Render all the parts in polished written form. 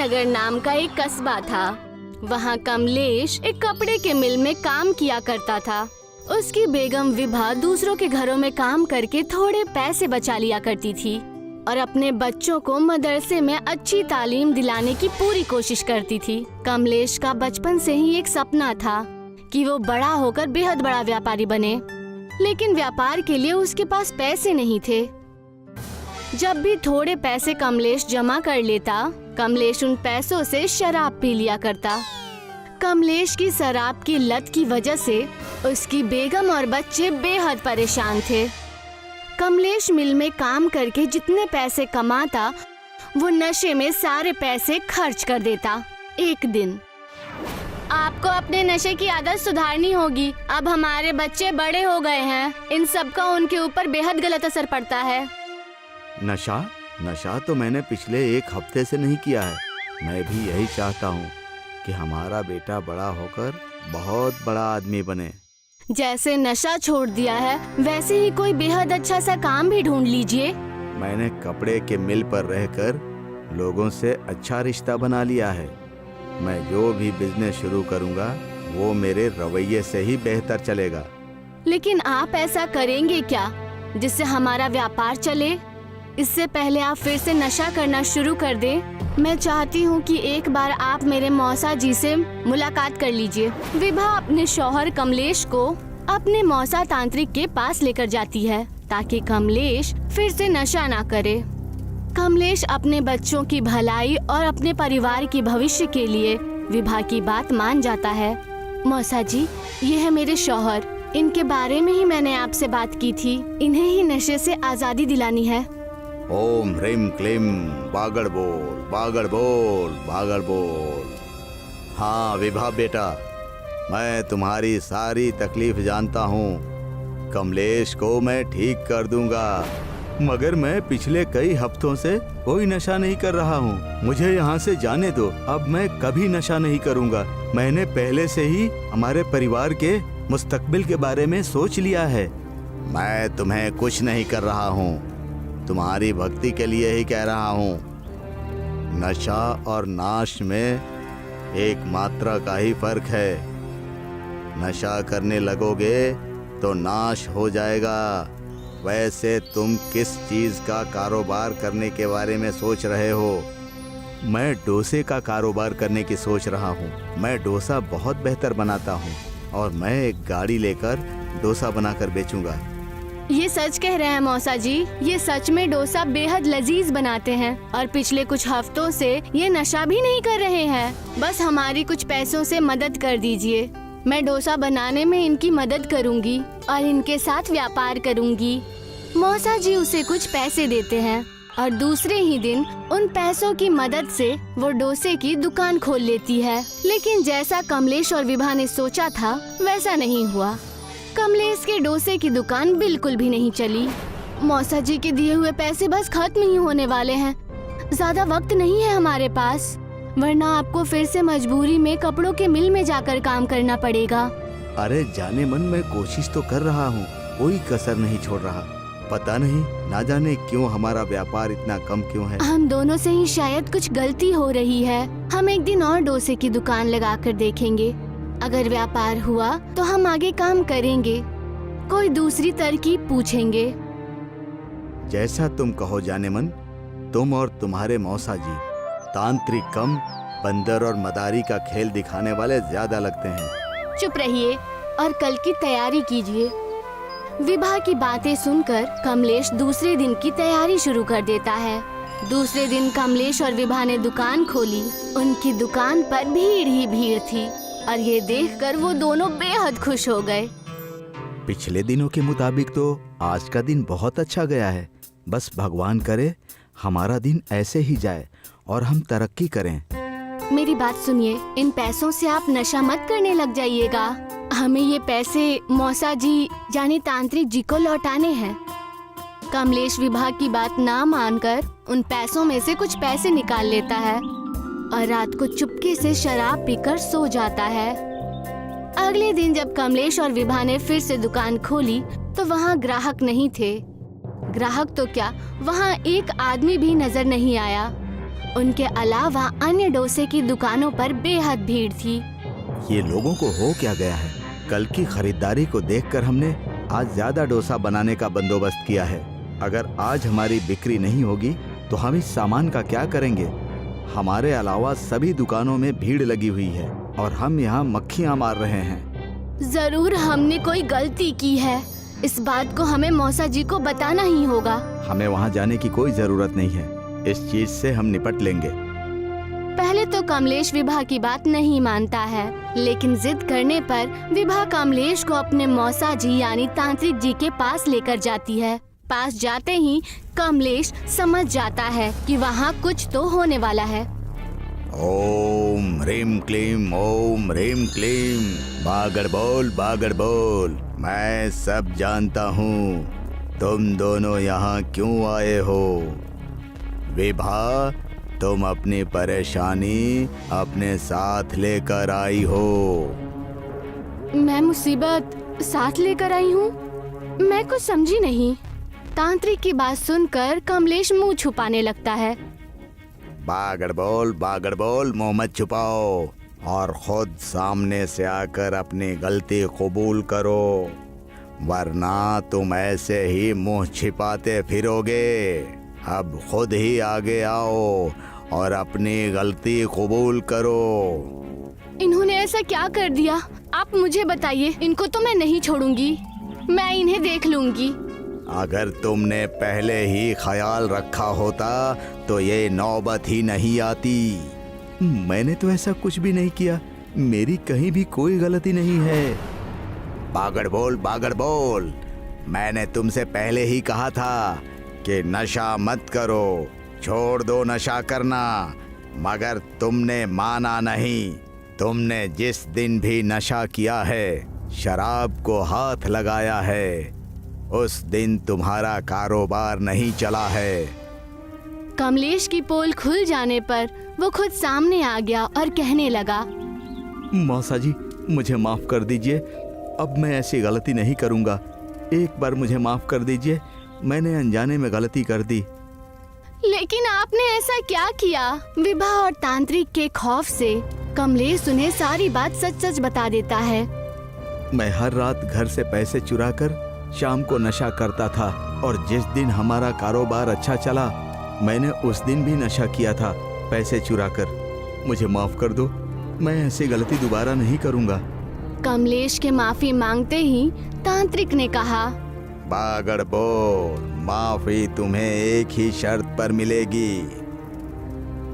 नगर नाम का एक कस्बा था। वहाँ कमलेश एक कपड़े के मिल में काम किया करता था। उसकी बेगम विभा दूसरों के घरों में काम करके थोड़े पैसे बचा लिया करती थी और अपने बच्चों को मदरसे में अच्छी तालीम दिलाने की पूरी कोशिश करती थी। कमलेश का बचपन से ही एक सपना था कि वो बड़ा होकर बेहद बड़ा व्यापारी बने, लेकिन व्यापार के लिए उसके पास पैसे नहीं थे। जब भी थोड़े पैसे कमलेश जमा कर लेता, कमलेश उन पैसों से शराब पी लिया करता। कमलेश की शराब की लत की वजह से उसकी बेगम और बच्चे बेहद परेशान थे। कमलेश मिल में काम करके जितने पैसे कमाता, वो नशे में सारे पैसे खर्च कर देता। एक दिन, आपको अपने नशे की आदत सुधारनी होगी। अब हमारे बच्चे बड़े हो गए हैं, इन सब का उनके ऊपर बेहद गलत असर पड़ता है। नशा तो मैंने पिछले एक हफ्ते से नहीं किया है। मैं भी यही चाहता हूँ कि हमारा बेटा बड़ा होकर बहुत बड़ा आदमी बने। जैसे नशा छोड़ दिया है, वैसे ही कोई बेहद अच्छा सा काम भी ढूंढ लीजिए। मैंने कपड़े के मिल पर रहकर लोगों से अच्छा रिश्ता बना लिया है। मैं जो भी बिजनेस शुरू करूँगा वो मेरे रवैये से ही बेहतर चलेगा। लेकिन आप ऐसा करेंगे क्या जिससे हमारा व्यापार चले? इससे पहले आप फिर से नशा करना शुरू कर दें। मैं चाहती हूँ कि एक बार आप मेरे मौसा जी से मुलाकात कर लीजिए। विभा अपने शौहर कमलेश को अपने मौसा तांत्रिक के पास लेकर जाती है ताकि कमलेश फिर से नशा ना करे। कमलेश अपने बच्चों की भलाई और अपने परिवार की भविष्य के लिए विभा की बात मान जाता है। मौसा जी, ये है मेरे शौहर। इनके बारे में ही मैंने आपसे बात की थी। इन्हें ही नशे से आजादी दिलानी है। ओम ह्रीम क्लीम बागड़ बोल बागड़ बोल बागड़ बोल। हाँ विभा बेटा, मैं तुम्हारी सारी तकलीफ जानता हूँ। कमलेश को मैं ठीक कर दूंगा, मगर मैं पिछले कई हफ्तों से कोई नशा नहीं कर रहा हूँ। मुझे यहाँ से जाने दो। अब मैं कभी नशा नहीं करूँगा। मैंने पहले से ही हमारे परिवार के मुस्तकबिल के बारे में सोच लिया है। मैं तुम्हें कुछ नहीं कर रहा हूँ, तुम्हारी भक्ति के लिए ही कह रहा हूँ। नशा और नाश में एक मात्रा का ही फर्क है। नशा करने लगोगे तो नाश हो जाएगा। वैसे तुम किस चीज का कारोबार करने के बारे में सोच रहे हो? मैं डोसे का कारोबार करने की सोच रहा हूँ। मैं डोसा बहुत बेहतर बनाता हूँ और मैं एक गाड़ी लेकर डोसा बनाकर बेचूंगा। ये सच कह रहे हैं मौसा जी। ये सच में डोसा बेहद लजीज बनाते हैं और पिछले कुछ हफ्तों से ये नशा भी नहीं कर रहे हैं। बस हमारी कुछ पैसों से मदद कर दीजिए। मैं डोसा बनाने में इनकी मदद करूंगी और इनके साथ व्यापार करूंगी। मौसा जी उसे कुछ पैसे देते हैं और दूसरे ही दिन उन पैसों की मदद से वो डोसे की दुकान खोल लेती है। लेकिन जैसा कमलेश और विभा ने सोचा था वैसा नहीं हुआ। कमलेश के डोसे की दुकान बिल्कुल भी नहीं चली। मौसा जी के दिए हुए पैसे बस खत्म ही होने वाले हैं। ज्यादा वक्त नहीं है हमारे पास, वरना आपको फिर से मजबूरी में कपड़ों के मिल में जाकर काम करना पड़ेगा। अरे जाने मन मैं कोशिश तो कर रहा हूँ, कोई कसर नहीं छोड़ रहा। पता नहीं, ना जाने क्यों हमारा व्यापार इतना कम क्यों है। हम दोनों से ही शायद कुछ गलती हो रही है। हम एक दिन और डोसे की दुकान लगाकर देखेंगे। अगर व्यापार हुआ तो हम आगे काम करेंगे, कोई दूसरी तरकीब पूछेंगे। जैसा तुम कहो जाने मन। तुम और तुम्हारे मौसा जी तांत्रिक कम, बंदर और मदारी का खेल दिखाने वाले ज्यादा लगते हैं। चुप रहिए और कल की तैयारी कीजिए। विभा की बातें सुनकर कमलेश दूसरे दिन की तैयारी शुरू कर देता है। दूसरे दिन कमलेश और विभा ने दुकान खोली। उनकी दुकान पर भीड़ ही भीड़ थी और ये देखकर वो दोनों बेहद खुश हो गए। पिछले दिनों के मुताबिक तो आज का दिन बहुत अच्छा गया है। बस भगवान करे हमारा दिन ऐसे ही जाए और हम तरक्की करें। मेरी बात सुनिए, इन पैसों से आप नशा मत करने लग जाइएगा। हमें ये पैसे मौसा जी यानी तांत्रिक जी को लौटाने हैं। कमलेश विभा की बात ना मानकर उन पैसों में से कुछ पैसे निकाल लेता है और रात को चुपके से शराब पीकर सो जाता है। अगले दिन जब कमलेश और विभा ने फिर से दुकान खोली तो वहाँ ग्राहक नहीं थे। ग्राहक तो क्या, वहाँ एक आदमी भी नजर नहीं आया। उनके अलावा अन्य डोसे की दुकानों पर बेहद भीड़ थी। ये लोगों को हो क्या गया है? कल की खरीदारी को देखकर हमने आज ज्यादा डोसा बनाने का बंदोबस्त किया है। अगर आज हमारी बिक्री नहीं होगी तो हम इस सामान का क्या करेंगे? हमारे अलावा सभी दुकानों में भीड़ लगी हुई है और हम यहाँ मक्खियाँ मार रहे हैं। जरूर हमने कोई गलती की है। इस बात को हमें मौसा जी को बताना ही होगा। हमें वहाँ जाने की कोई जरूरत नहीं है। इस चीज से हम निपट लेंगे। पहले तो कमलेश विभा की बात नहीं मानता है, लेकिन जिद करने पर विभा कमलेश को अपने मौसा जी यानी तांत्रिक जी के पास लेकर जाती है। पास जाते ही कमलेश समझ जाता है कि वहाँ कुछ तो होने वाला है। ओम ह्रीम क्लीम, ओम ह्रीम क्लीम, बागड़ बोल, मैं सब जानता हूँ। तुम दोनों यहाँ क्यों आए हो? विभा, तुम अपनी परेशानी अपने साथ लेकर आई हो। मैं मुसीबत साथ लेकर आई हूँ? मैं कुछ समझी नहीं। तांत्रिक की बात सुनकर कमलेश मुंह छुपाने लगता है। बागड़ बोल, मुंह मत छुपाओ और खुद सामने से आकर अपनी गलती कबूल करो, वरना तुम ऐसे ही मुंह छिपाते फिरोगे। अब खुद ही आगे आओ और अपनी गलती कबूल करो। इन्होंने ऐसा क्या कर दिया? आप मुझे बताइए। इनको तो मैं नहीं छोड़ूंगी। मैं इन्हें देख लूंगी। अगर तुमने पहले ही ख्याल रखा होता तो ये नौबत ही नहीं आती। मैंने तो ऐसा कुछ भी नहीं किया। मेरी कहीं भी कोई गलती नहीं है। बागड़ बोल, मैंने तुमसे पहले ही कहा था कि नशा मत करो, छोड़ दो नशा करना, मगर तुमने माना नहीं। तुमने जिस दिन भी नशा किया है, शराब को हाथ लगाया है, उस दिन तुम्हारा कारोबार नहीं चला है। कमलेश की पोल खुल जाने पर वो खुद सामने आ गया और कहने लगा, मौसा जी, मुझे माफ कर दीजिए। अब मैं ऐसी गलती नहीं करूंगा। एक बार मुझे माफ कर दीजिए। मैंने अनजाने में गलती कर दी। लेकिन आपने ऐसा क्या किया? विभा और तांत्रिक के खौफ से कमलेश उन्हें सारी बात सच सच बता देता है। मैं हर रात घर से पैसे चुराकर शाम को नशा करता था और जिस दिन हमारा कारोबार अच्छा चला, मैंने उस दिन भी नशा किया था पैसे चुराकर। मुझे माफ कर दो। मैं ऐसी गलती दोबारा नहीं करूंगा। कमलेश के माफी मांगते ही तांत्रिक ने कहा, बागड़ बोल, माफी तुम्हें एक ही शर्त पर मिलेगी।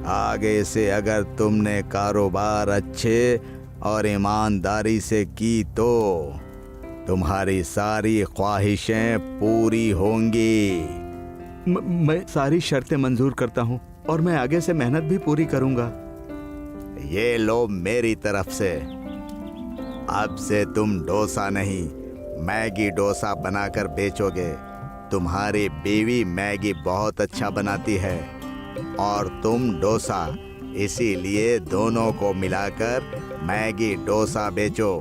आगे से अगर तुमने कारोबार अच्छे और ईमानदारी से की तो तुम्हारी सारी ख्वाहिशें पूरी होंगी। मैं सारी शर्तें मंजूर करता हूँ और मैं आगे से मेहनत भी पूरी करूंगा। ये लो मेरी तरफ से। अब से तुम डोसा नहीं, मैगी डोसा बनाकर बेचोगे। तुम्हारी बीवी मैगी बहुत अच्छा बनाती है और तुम डोसा, इसीलिए दोनों को मिलाकर मैगी डोसा बेचो।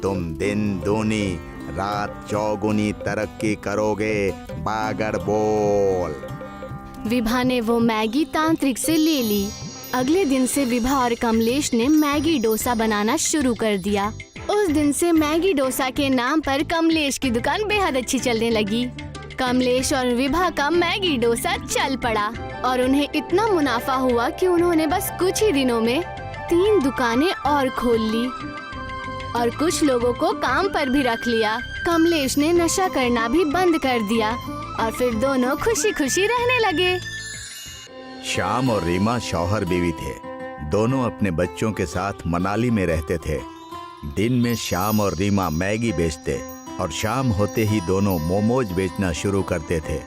तुम दिन दूनी रात चौगुनी तरक्की करोगे। बागड़ बोल। विभा ने वो मैगी तांत्रिक से ले ली। अगले दिन से विभा और कमलेश ने मैगी डोसा बनाना शुरू कर दिया। उस दिन से मैगी डोसा के नाम पर कमलेश की दुकान बेहद अच्छी चलने लगी। कमलेश और विभा का मैगी डोसा चल पड़ा और उन्हें इतना मुनाफा हुआ कि उन्होंने बस कुछ ही दिनों में 3 दुकानें और खोल ली और कुछ लोगों को काम पर भी रख लिया। कमलेश ने नशा करना भी बंद कर दिया और फिर दोनों खुशी खुशी रहने लगे। श्याम और रीमा शौहर बीवी थे। दोनों अपने बच्चों के साथ मनाली में रहते थे। दिन में श्याम और रीमा मैगी बेचते और शाम होते ही दोनों मोमोज बेचना शुरू करते थे।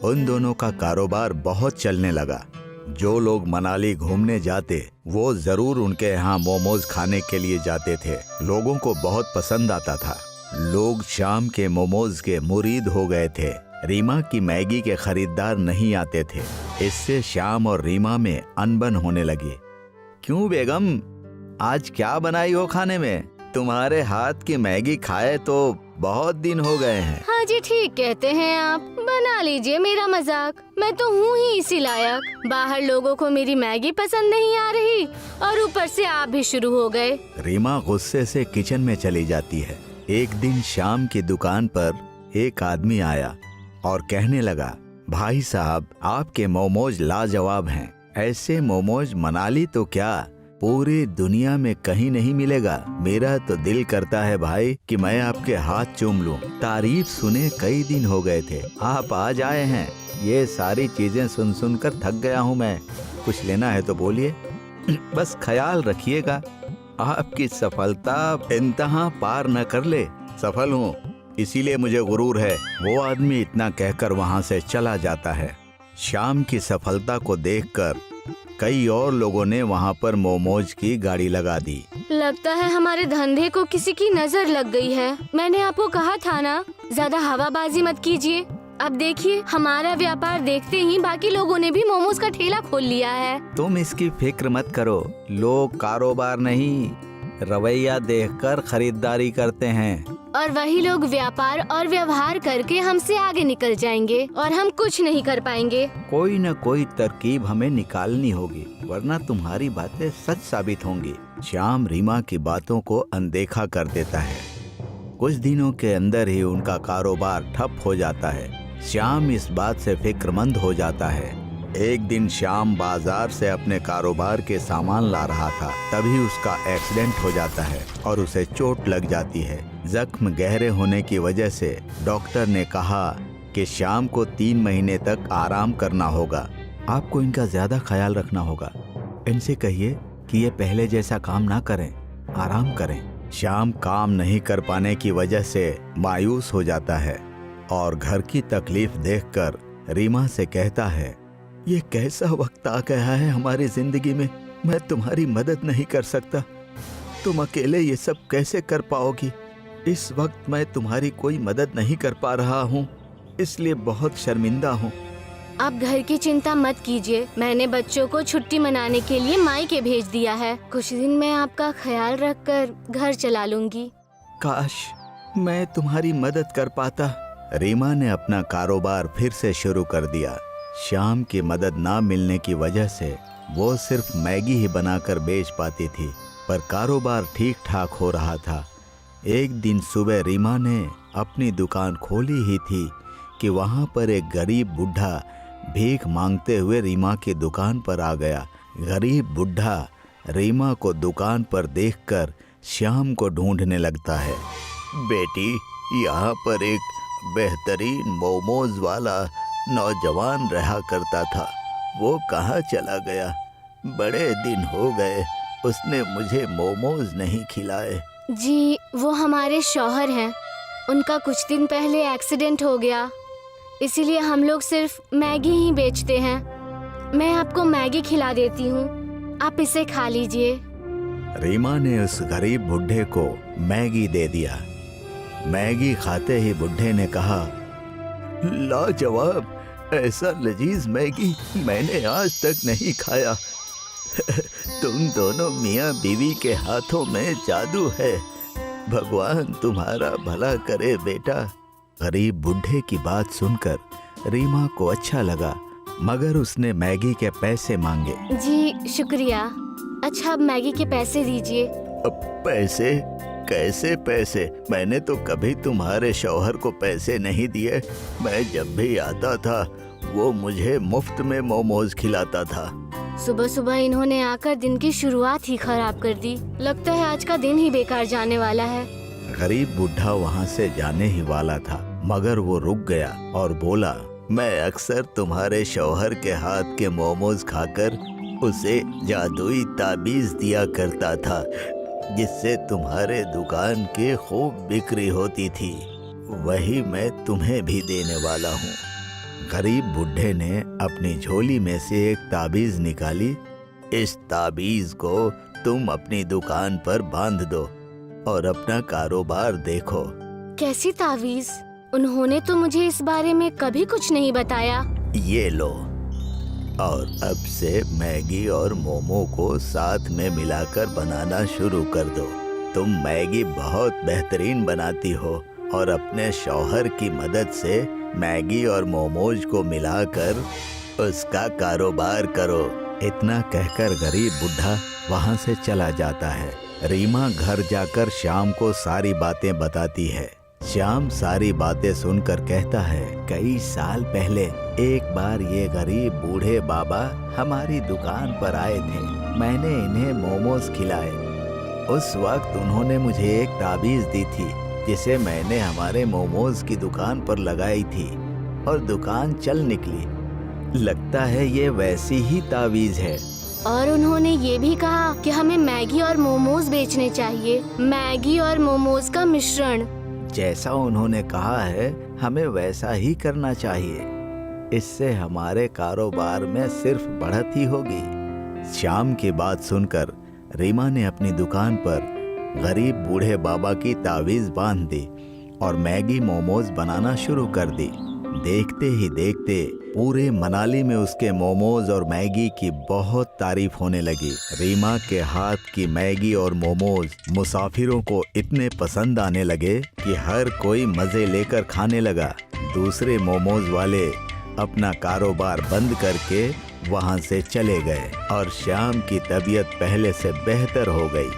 उन दोनों का कारोबार बहुत चलने लगा। जो लोग मनाली घूमने जाते वो जरूर उनके यहाँ मोमोज खाने के लिए जाते थे। लोगों को बहुत पसंद आता था। लोग शाम के मोमोज के मुरीद हो गए थे। रीमा की मैगी के खरीदार नहीं आते थे। इससे श्याम और रीमा में अनबन होने लगी। क्यों बेगम, आज क्या बनाई हो खाने में? तुम्हारे हाथ की मैगी खाए तो बहुत दिन हो गए हैं। हाँ जी, ठीक कहते हैं आप। बना लीजिए मेरा मजाक, मैं तो हूँ ही इसी लायक। बाहर लोगों को मेरी मैगी पसंद नहीं आ रही और ऊपर से आप भी शुरू हो गए। रीमा गुस्से से किचन में चली जाती है। एक दिन शाम की दुकान पर एक आदमी आया और कहने लगा, भाई साहब आपके मोमोज लाजवाब हैं। ऐसे मोमोज मनाली तो क्या पूरी दुनिया में कहीं नहीं मिलेगा। मेरा तो दिल करता है भाई कि मैं आपके हाथ चूम लूं। तारीफ सुने कई दिन हो गए थे, आप आज आए हैं। ये सारी चीजें सुन सुनकर थक गया हूं मैं। कुछ लेना है तो बोलिए, बस ख्याल रखिएगा आपकी सफलता इंतहा पार न कर ले। सफल हूँ इसीलिए मुझे गुरूर है। वो आदमी इतना कहकर वहाँ से चला जाता है। शाम की सफलता को देखकर कई और लोगों ने वहाँ पर मोमोज की गाड़ी लगा दी। लगता है हमारे धंधे को किसी की नजर लग गई है। मैंने आपको कहा था ना, ज्यादा हवाबाजी मत कीजिए। अब देखिए, हमारा व्यापार देखते ही बाकी लोगों ने भी मोमोज का ठेला खोल लिया है। तुम इसकी फिक्र मत करो, लोग कारोबार नहीं रवैया देखकर खरीदारी करते हैं। और वही लोग व्यापार और व्यवहार करके हमसे आगे निकल जाएंगे और हम कुछ नहीं कर पाएंगे। कोई न कोई तरकीब हमें निकालनी होगी, वरना तुम्हारी बातें सच साबित होंगी। श्याम रीमा की बातों को अनदेखा कर देता है। कुछ दिनों के अंदर ही उनका कारोबार ठप हो जाता है। श्याम इस बात से फिक्रमंद हो जाता है। एक दिन श्याम बाजार से अपने कारोबार के सामान ला रहा था, तभी उसका एक्सीडेंट हो जाता है और उसे चोट लग जाती है। जख्म गहरे होने की वजह से डॉक्टर ने कहा कि श्याम को 3 महीने तक आराम करना होगा। आपको इनका ज्यादा ख्याल रखना होगा। इनसे कहिए कि ये पहले जैसा काम ना करें, आराम करें। श्याम काम नहीं कर पाने की वजह से मायूस हो जाता है और घर की तकलीफ देखकर रीमा से कहता है, ये कैसा वक्त आ गया है हमारी जिंदगी में, मैं तुम्हारी मदद नहीं कर सकता। तुम अकेले ये सब कैसे कर पाओगी। इस वक्त मैं तुम्हारी कोई मदद नहीं कर पा रहा हूँ, इसलिए बहुत शर्मिंदा हूँ। आप घर की चिंता मत कीजिए, मैंने बच्चों को छुट्टी मनाने के लिए मायके भेज दिया है। कुछ दिन मैं आपका ख्याल रखकर घर चला लूंगी। काश मैं तुम्हारी मदद कर पाता। रीमा ने अपना कारोबार फिर से शुरू कर दिया। श्याम की मदद ना मिलने की वजह से वो सिर्फ मैगी ही बनाकर बेच पाती थी, पर कारोबार ठीक ठाक हो रहा था। एक दिन सुबह रीमा ने अपनी दुकान खोली ही थी कि वहाँ पर एक गरीब बुढ़ा भीख मांगते हुए रीमा की दुकान पर आ गया। गरीब बुढ़ा रीमा को दुकान पर देखकर श्याम को ढूंढने लगता है। बेटी, यहाँ पर एक बेहतरीन मोमोज वाला नौजवान रहा करता था, वो कहाँ चला गया? बड़े दिन हो गए उसने मुझे मोमोज नहीं खिलाए। जी, वो हमारे शौहर हैं। उनका कुछ दिन पहले एक्सीडेंट हो गया, इसीलिए हम लोग सिर्फ मैगी ही बेचते हैं। मैं आपको मैगी खिला देती हूँ, आप इसे खा लीजिए। रीमा ने उस गरीब बुढ़े को मैगी दे दिया। मैगी खाते ही बुढ़े ने कहा, लाजवाब, ऐसा लजीज मैगी मैंने आज तक नहीं खाया। तुम दोनों मियाँ बीवी के हाथों में जादू है, भगवान तुम्हारा भला करे बेटा। गरीब बुढ़े की बात सुनकर रीमा को अच्छा लगा, मगर उसने मैगी के पैसे मांगे। जी शुक्रिया। अच्छा, अब मैगी के पैसे दीजिए। अब पैसे? कैसे पैसे? मैंने तो कभी तुम्हारे शौहर को पैसे नहीं दिए। मैं जब भी आता था वो मुझे मुफ्त में मोमोज खिलाता था। सुबह सुबह इन्होंने आकर दिन की शुरुआत ही खराब कर दी। लगता है आज का दिन ही बेकार जाने वाला है। गरीब बुढ़ा वहाँ से जाने ही वाला था, मगर वो रुक गया और बोला, मैं अक्सर तुम्हारे शौहर के हाथ के मोमोज खाकर उसे जादुई ताबीज दिया करता था, जिससे तुम्हारे दुकान की खूब बिक्री होती थी। वही मैं तुम्हें भी देने वाला हूँ। गरीब बुढ़े ने अपनी झोली में से एक ताबीज निकाली। इस ताबीज को तुम अपनी दुकान पर बांध दो और अपना कारोबार देखो। कैसी ताबीज? उन्होंने तो मुझे इस बारे में कभी कुछ नहीं बताया। ये लो, और अब से मैगी और मोमो को साथ में मिलाकर बनाना शुरू कर दो। तुम मैगी बहुत बेहतरीन बनाती हो और अपने शौहर की मदद से मैगी और मोमोज को मिलाकर उसका कारोबार करो। इतना कहकर गरीब बुढ़ा वहाँ से चला जाता है। रीमा घर जाकर श्याम को सारी बातें बताती है। श्याम सारी बातें सुनकर कहता है, कई साल पहले एक बार ये गरीब बूढ़े बाबा हमारी दुकान पर आए थे। मैंने इन्हें मोमोज खिलाए। उस वक्त उन्होंने मुझे एक ताबीज दी थी जिसे मैंने हमारे मोमोज की दुकान पर लगाई थी और दुकान चल निकली। लगता है ये वैसी ही ताबीज है। और उन्होंने ये भी कहा कि हमें मैगी और मोमोज बेचने चाहिए, मैगी और मोमोज का मिश्रण। जैसा उन्होंने कहा है हमें वैसा ही करना चाहिए। इससे हमारे कारोबार में सिर्फ बढ़त ही होगी। श्याम की बात सुनकर रीमा ने अपनी दुकान पर गरीब बूढ़े बाबा की तावीज बांध दी और मैगी मोमोज बनाना शुरू कर दी। देखते ही देखते पूरे मनाली में उसके मोमोज और मैगी की बहुत तारीफ होने लगी। रीमा के हाथ की मैगी और मोमोज मुसाफिरों को इतने पसंद आने लगे कि हर कोई मजे लेकर खाने लगा। दूसरे मोमोज वाले अपना कारोबार बंद करके वहां से चले गए और श्याम की तबीयत पहले से बेहतर हो गई।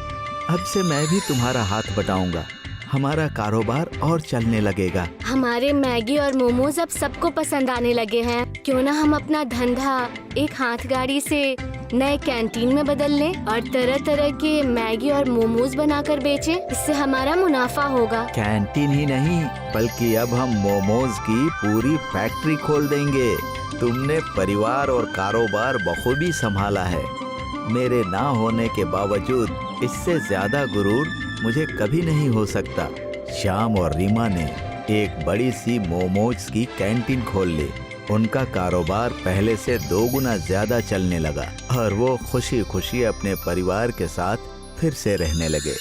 अब से मैं भी तुम्हारा हाथ बटाऊंगा, हमारा कारोबार और चलने लगेगा। हमारे मैगी और मोमोज अब सबको पसंद आने लगे हैं। क्यों ना हम अपना धंधा एक हाथ गाड़ी से नए कैंटीन में बदल लें और तरह तरह के मैगी और मोमोज बनाकर बेचें। इससे हमारा मुनाफा होगा। कैंटीन ही नहीं बल्कि अब हम मोमोज की पूरी फैक्ट्री खोल देंगे। तुमने परिवार और कारोबार बखूबी संभाला है। मेरे ना होने के बावजूद इससे ज्यादा गुरूर मुझे कभी नहीं हो सकता। श्याम और रीमा ने एक बड़ी सी मोमोज की कैंटीन खोल ली। उनका कारोबार पहले से 2 गुना ज्यादा चलने लगा और वो खुशी खुशी अपने परिवार के साथ फिर से रहने लगे।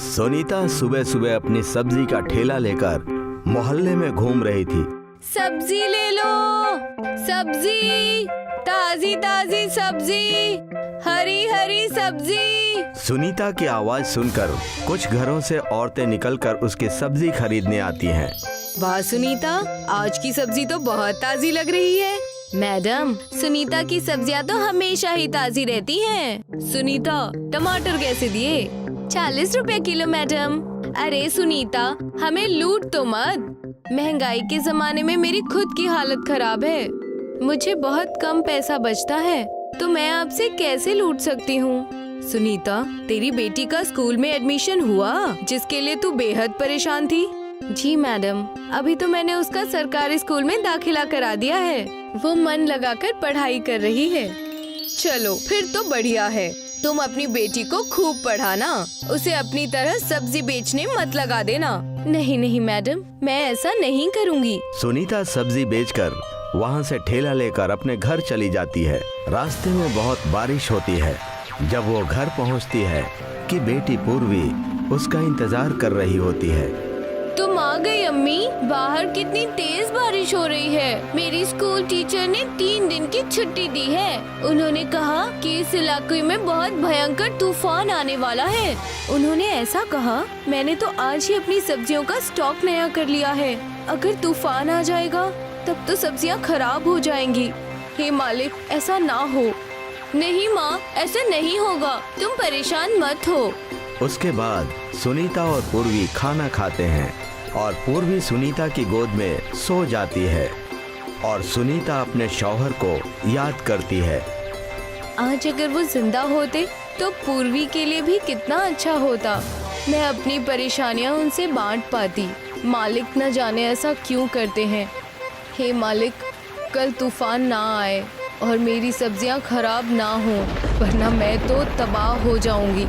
सुनीता सुबह सुबह अपनी सब्जी का ठेला लेकर मोहल्ले में घूम रही थी। सब्जी ले लो, सब्जी, ताजी ताजी सब्जी, हरी हरी सब्जी। सुनीता की आवाज सुनकर कुछ घरों से औरतें निकलकर उसकी सब्जी खरीदने आती हैं। वाह सुनीता, आज की सब्जी तो बहुत ताजी लग रही है। मैडम, सुनीता की सब्जियां तो हमेशा ही ताजी रहती हैं। सुनीता, टमाटर कैसे दिए? 40 रुपए किलो मैडम। अरे सुनीता, हमें लूट तो मत। महंगाई के जमाने में मेरी खुद की हालत खराब है। मुझे बहुत कम पैसा बचता है, तो मैं आपसे कैसे लूट सकती हूँ? सुनीता, तेरी बेटी का स्कूल में एडमिशन हुआ जिसके लिए तू बेहद परेशान थी? जी मैडम, अभी तो मैंने उसका सरकारी स्कूल में दाखिला करा दिया है। वो मन लगाकर पढ़ाई कर रही है। चलो फिर तो बढ़िया है। तुम अपनी बेटी को खूब पढ़ाना, उसे अपनी तरह सब्जी बेचने मत लगा देना। नहीं नहीं मैडम, मैं ऐसा नहीं करूँगी। सुनीता सब्जी बेचकर वहाँ से ठेला लेकर अपने घर चली जाती है। रास्ते में बहुत बारिश होती है। जब वो घर पहुँचती है कि बेटी पूर्वी उसका इंतजार कर रही होती है। तुम आ गई अम्मी। बाहर कितनी तेज बारिश हो रही है। मेरी स्कूल टीचर ने 3 दिन की छुट्टी दी है। उन्होंने कहा कि इस इलाके में बहुत भयंकर तूफान आने वाला है। उन्होंने ऐसा कहा, मैंने तो आज ही अपनी सब्जियों का स्टॉक नया कर लिया है। अगर तूफान आ जाएगा तब तो सब्जियां खराब हो जाएंगी। हे मालिक, ऐसा ना हो। नहीं माँ, ऐसा नहीं होगा, तुम परेशान मत हो। उसके बाद सुनीता और पूर्वी खाना खाते हैं और पूर्वी सुनीता की गोद में सो जाती है और सुनीता अपने शौहर को याद करती है। आज अगर वो जिंदा होते तो पूर्वी के लिए भी कितना अच्छा होता। मैं अपनी परेशानियां उनसे बांट पाती। मालिक न जाने ऐसा क्यों करते हैं। हे मालिक, कल तूफान ना आए और मेरी सब्जियां खराब ना हो, वरना मैं तो तबाह हो जाऊंगी।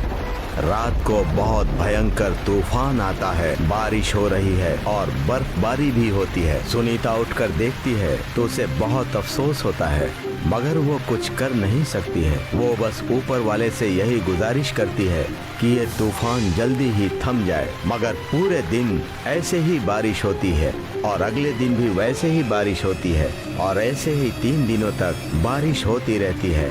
रात को बहुत भयंकर तूफान आता है। बारिश हो रही है और बर्फबारी भी होती है। सुनीता उठकर देखती है तो उसे बहुत अफसोस होता है, मगर वो कुछ कर नहीं सकती है। वो बस ऊपर वाले से यही गुजारिश करती है कि ये तूफान जल्दी ही थम जाए। मगर पूरे दिन ऐसे ही बारिश होती है और अगले दिन भी वैसे ही बारिश होती है और ऐसे ही 3 दिनों तक बारिश होती रहती है।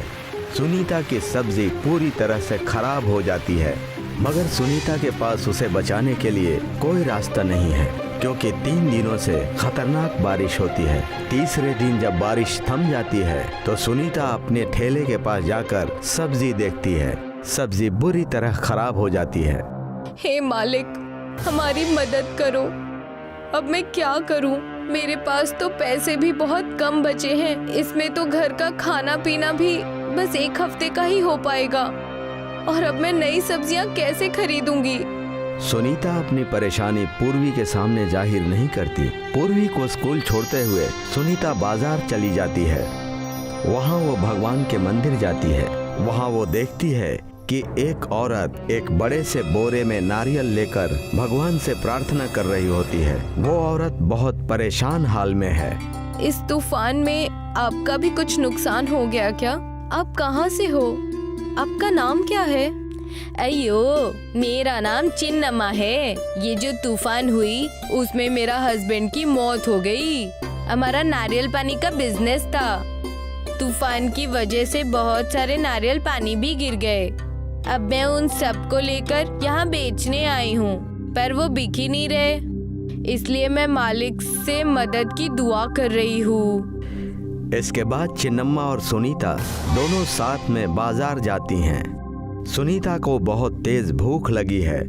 सुनीता की सब्जी पूरी तरह से खराब हो जाती है मगर सुनीता के पास उसे बचाने के लिए कोई रास्ता नहीं है, क्योंकि 3 दिनों से खतरनाक बारिश होती है। तीसरे दिन जब बारिश थम जाती है तो सुनीता अपने ठेले के पास जाकर सब्जी देखती है। सब्जी बुरी तरह खराब हो जाती है। हे मालिक, हमारी मदद करो। अब मैं क्या करूं? मेरे पास तो पैसे भी बहुत कम बचे हैं। इसमें तो घर का खाना पीना भी बस 1 हफ्ते का ही हो पाएगा। और अब मैं नई सब्जियां कैसे खरीदूंगी? सुनीता अपनी परेशानी पूर्वी के सामने जाहिर नहीं करती। पूर्वी को स्कूल छोड़ते हुए सुनीता बाजार चली जाती है। वहाँ वो भगवान के मंदिर जाती है। वहाँ वो देखती है कि एक औरत एक बड़े से बोरे में नारियल लेकर भगवान से प्रार्थना कर रही होती है। वो औरत बहुत परेशान हाल में है। इस तूफान में आपका भी कुछ नुकसान हो गया क्या? आप कहाँ से हो? आपका नाम क्या है? अयो, मेरा नाम चिन्नम्मा है। ये जो तूफान हुई उसमें मेरा हस्बैंड की मौत हो गई। हमारा नारियल पानी का बिजनेस था। तूफान की वजह से बहुत सारे नारियल पानी भी गिर गए। अब मैं उन सबको लेकर यहाँ बेचने आई हूँ, पर वो बिक ही नहीं रहे। इसलिए मैं मालिक से मदद की दुआ कर रही हूँ। इसके बाद चिन्नम्मा और सुनीता दोनों साथ में बाजार जाती हैं। सुनीता को बहुत तेज भूख लगी है।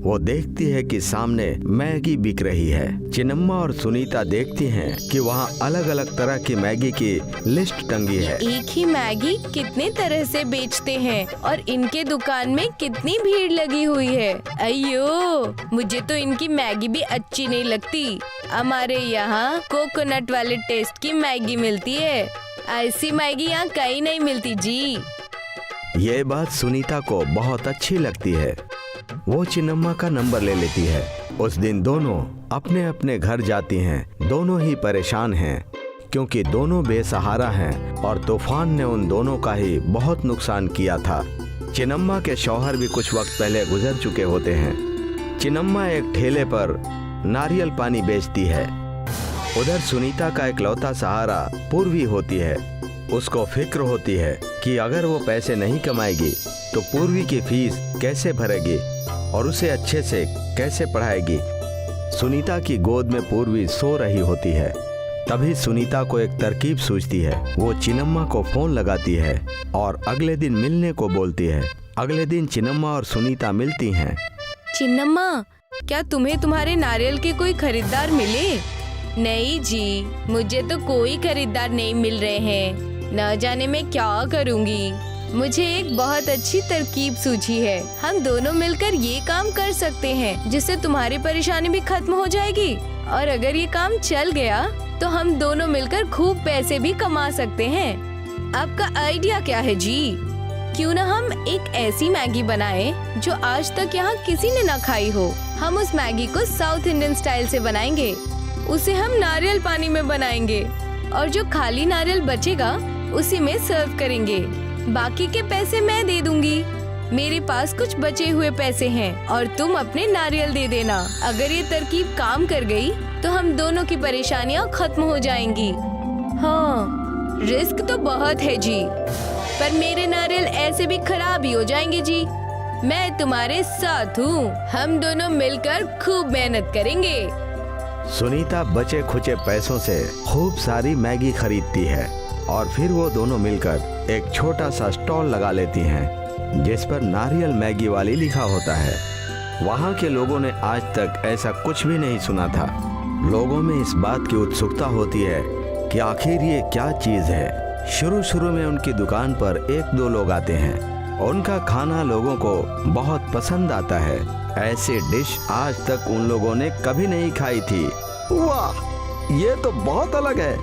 वो देखती है कि सामने मैगी बिक रही है। चिन्नम्मा और सुनीता देखती हैं कि वहाँ अलग अलग तरह की मैगी की लिस्ट टंगी है। एक ही मैगी कितने तरह से बेचते हैं और इनके दुकान में कितनी भीड़ लगी हुई है। अयो, मुझे तो इनकी मैगी भी अच्छी नहीं लगती। हमारे यहाँ कोकोनट वाले टेस्ट की मैगी मिलती है। ऐसी मैगी यहाँ कहीं नहीं मिलती जी। ये बात सुनीता को बहुत अच्छी लगती है। वो चिन्नम्मा का नंबर ले लेती है। उस दिन दोनों अपने अपने घर जाती हैं। दोनों ही परेशान हैं, क्योंकि दोनों बेसहारा हैं और तूफान ने उन दोनों का ही बहुत नुकसान किया था। चिन्नम्मा के शौहर भी कुछ वक्त पहले गुजर चुके होते हैं। चिन्नम्मा एक ठेले पर नारियल पानी बेचती है। उधर सुनीता का इकलौता सहारा पूर्वी होती है। उसको फिक्र होती है कि अगर वो पैसे नहीं कमाएगी तो पूर्वी की फीस कैसे भरेगी और उसे अच्छे से कैसे पढ़ाएगी। सुनीता की गोद में पूर्वी सो रही होती है। तभी सुनीता को एक तरकीब सूझती है। वो चिन्नम्मा को फोन लगाती है और अगले दिन मिलने को बोलती है। अगले दिन चिन्नम्मा और सुनीता मिलती हैं। चिन्नम्मा, क्या तुम्हें तुम्हारे नारियल के कोई खरीदार मिले? नहीं जी, मुझे तो कोई खरीदार नहीं मिल रहे हैं। न जाने मैं क्या करूँगी। मुझे एक बहुत अच्छी तरकीब सूझी है। हम दोनों मिलकर ये काम कर सकते हैं, जिससे तुम्हारी परेशानी भी खत्म हो जाएगी। और अगर ये काम चल गया तो हम दोनों मिलकर खूब पैसे भी कमा सकते हैं। आपका आइडिया क्या है जी? क्यों ना हम एक ऐसी मैगी बनाएं जो आज तक यहाँ किसी ने न खाई हो। हम उस मैगी को साउथ इंडियन स्टाइल से बनाएंगे। उसे हम नारियल पानी में बनाएंगे और जो खाली नारियल बचेगा उसी में सर्व करेंगे। बाकी के पैसे मैं दे दूंगी। मेरे पास कुछ बचे हुए पैसे हैं और तुम अपने नारियल दे देना। अगर ये तरकीब काम कर गई तो हम दोनों की परेशानियाँ खत्म हो जाएंगी। हाँ, रिस्क तो बहुत है जी, पर मेरे नारियल ऐसे भी खराब ही हो जाएंगे जी। मैं तुम्हारे साथ हूँ। हम दोनों मिलकर खूब मेहनत करेंगे। सुनीता बचे खुचे पैसों से खूब सारी मैगी खरीदती है और फिर वो दोनों मिलकर एक छोटा सा स्टॉल लगा लेती हैं, जिस पर नारियल मैगी वाली लिखा होता है। वहाँ के लोगों ने आज तक ऐसा कुछ भी नहीं सुना था। लोगों में इस बात की उत्सुकता होती है कि आखिर ये क्या चीज़ है। शुरू में उनकी दुकान पर 1-2 लोग आते हैं। उनका खाना लोगों को बहुत पसंद आता है। ऐसी डिश आज तक उन लोगों ने कभी नहीं खाई थी। वाह, ये तो बहुत अलग है।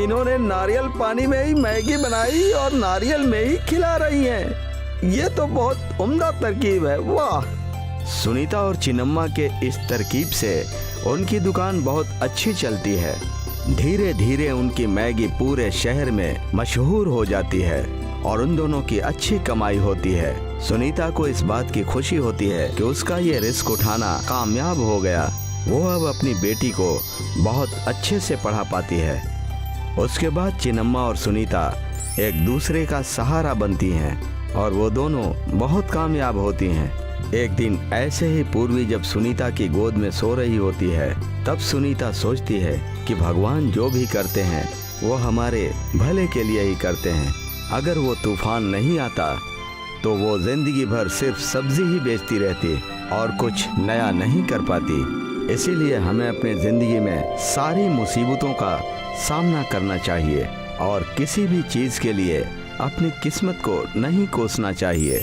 इन्होंने नारियल पानी में ही मैगी बनाई और नारियल में ही खिला रही हैं। ये तो बहुत उम्दा तरकीब है। वाह। सुनीता और चिन्नम्मा के इस तरकीब से उनकी दुकान बहुत अच्छी चलती है। धीरे धीरे उनकी मैगी पूरे शहर में मशहूर हो जाती है और उन दोनों की अच्छी कमाई होती है। सुनीता को इस बात की खुशी होती है कि उसका ये रिस्क उठाना कामयाब हो गया। वो अब अपनी बेटी को बहुत अच्छे से पढ़ा पाती है। उसके बाद चिन्नम्मा और सुनीता एक दूसरे का सहारा बनती हैं और वो दोनों बहुत कामयाब होती हैं। एक दिन ऐसे ही पूर्वी जब सुनीता की गोद में सो रही होती है, तब सुनीता सोचती है कि भगवान जो भी करते हैं वो हमारे भले के लिए ही करते हैं। अगर वो तूफान नहीं आता तो वो जिंदगी भर सिर्फ सब्जी ही बेचती रहती और कुछ नया नहीं कर पाती। इसीलिए हमें अपनी जिंदगी में सारी मुसीबतों का सामना करना चाहिए और किसी भी चीज के लिए अपनी किस्मत को नहीं कोसना चाहिए।